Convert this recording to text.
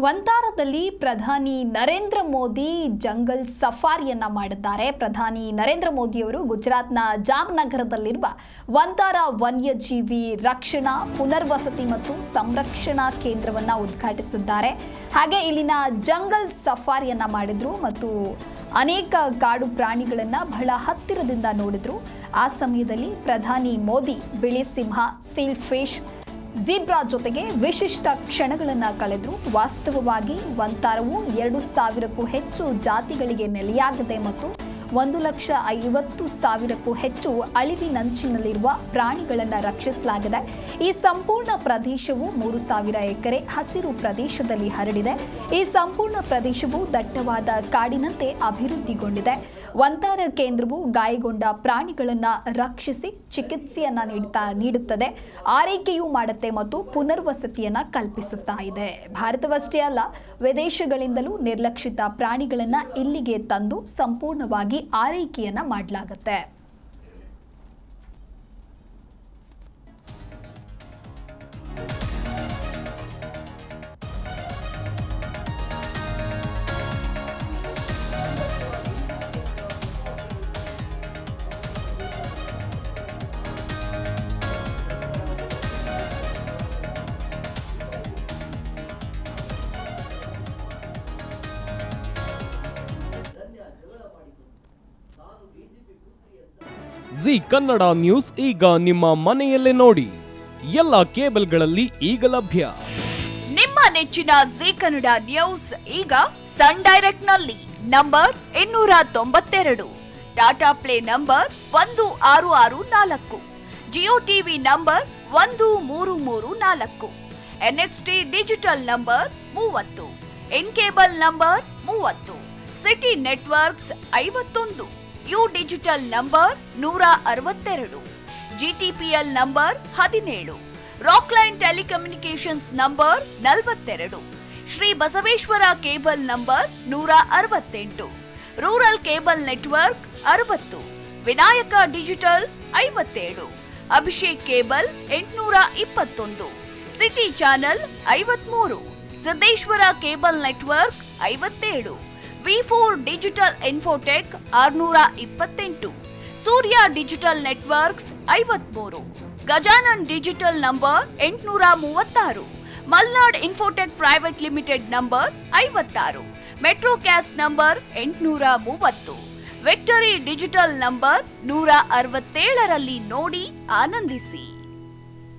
ವಂತಾರದಲ್ಲಿ ಪ್ರಧಾನಿ ನರೇಂದ್ರ ಮೋದಿ ಜಂಗಲ್ ಸಫಾರಿಯನ್ನ ಮಾಡಿದ್ದಾರೆ. ಪ್ರಧಾನಿ ನರೇಂದ್ರ ಮೋದಿಯವರು ಗುಜರಾತ್ನ ಜಾಮ್ನಗರದಲ್ಲಿರುವ ವಂತಾರ ವನ್ಯಜೀವಿ ರಕ್ಷಣಾ ಪುನರ್ವಸತಿ ಮತ್ತು ಸಂರಕ್ಷಣಾ ಕೇಂದ್ರವನ್ನು ಉದ್ಘಾಟಿಸಿದ್ದಾರೆ. ಹಾಗೆ ಇಲ್ಲಿನ ಜಂಗಲ್ ಸಫಾರಿಯನ್ನ ಮಾಡಿದ್ರು ಮತ್ತು ಅನೇಕ ಕಾಡು ಪ್ರಾಣಿಗಳನ್ನು ಬಹಳ ಹತ್ತಿರದಿಂದ ನೋಡಿದ್ರು. ಆ ಸಮಯದಲ್ಲಿ ಪ್ರಧಾನಿ ಮೋದಿ ಬಿಳಿ ಸಿಂಹ, ಸೀಲ್ ಫಿಶ್, ಝೀಬ್ರಾ ಜೊತೆಗೆ ವಿಶಿಷ್ಟ ಕ್ಷಣಗಳನ್ನು ಕಳೆದ್ರು. ವಾಸ್ತವವಾಗಿ ವಂತಾರವು 2,000ಕ್ಕೂ ಹೆಚ್ಚು ಜಾತಿಗಳಿಗೆ ನೆಲೆಯಾಗಿದೆ ಮತ್ತು 1,50,000ಕ್ಕೂ ಹೆಚ್ಚು ಅಳಿವಿನಂಚಿನಲ್ಲಿರುವ ಪ್ರಾಣಿಗಳನ್ನು ರಕ್ಷಿಸಲಾಗಿದೆ. ಈ ಸಂಪೂರ್ಣ ಪ್ರದೇಶವು 3,000 ಎಕರೆ ಹಸಿರು ಪ್ರದೇಶದಲ್ಲಿ ಹರಡಿದೆ. ಈ ಸಂಪೂರ್ಣ ಪ್ರದೇಶವು ದಟ್ಟವಾದ ಕಾಡಿನಂತೆ ಅಭಿವೃದ್ಧಿಗೊಂಡಿದೆ. ವಂತಾರ ಕೇಂದ್ರವು ಗಾಯಗೊಂಡ ಪ್ರಾಣಿಗಳನ್ನು ರಕ್ಷಿಸಿ ಚಿಕಿತ್ಸೆಯನ್ನ ನೀಡುತ್ತದೆ, ಆರೈಕೆಯೂ ಮಾಡುತ್ತೆ ಮತ್ತು ಪುನರ್ವಸತಿಯನ್ನ ಕಲ್ಪಿಸುತ್ತಾ ಇದೆ. ಭಾರತವಷ್ಟೇ ಅಲ್ಲ, ವಿದೇಶಗಳಿಂದಲೂ ನಿರ್ಲಕ್ಷಿತ ಪ್ರಾಣಿಗಳನ್ನ ಇಲ್ಲಿಗೆ ತಂದು ಸಂಪೂರ್ಣವಾಗಿ ಆರೈಕೆಯನ್ನ ಮಾಡಲಾಗುತ್ತೆ. ಜಿ ಕನ್ನಡ ನ್ಯೂಸ್ ಈಗ ನಿಮ್ಮ ಮನೆಯಲ್ಲೇ ನೋಡಿ. ಎಲ್ಲ ಕೇಬಲ್ಗಳಲ್ಲಿ ಈಗ ಲಭ್ಯ. ನಿಮ್ಮ ನೆಚ್ಚಿನ ಜಿ ಕನ್ನಡ ನ್ಯೂಸ್ ಈಗ ಸನ್ ಡೈರೆಕ್ಟ್ ನಲ್ಲಿ number 292, Tata play number 1664, Jio TV number 1334, NXT digital number 30, in cable number 30, city networks 51, U digital number 162, GTPL number 17, Rockline telecommunications number 42, Shri Basaveshwara cable number 168, rural cable network 60, Vinayaka digital 57, Abhishek cable 821, city channel 53, Siddeshwara cable network 57, V4 digital Infotech 628, Surya digital networks 53, Gajanan digital number 836, Malnad Infotech private limited number 56, Metrocast number 830, victory digital number 167ರಲ್ಲಿ ನೋಡಿ ಆನಂದಿಸಿ.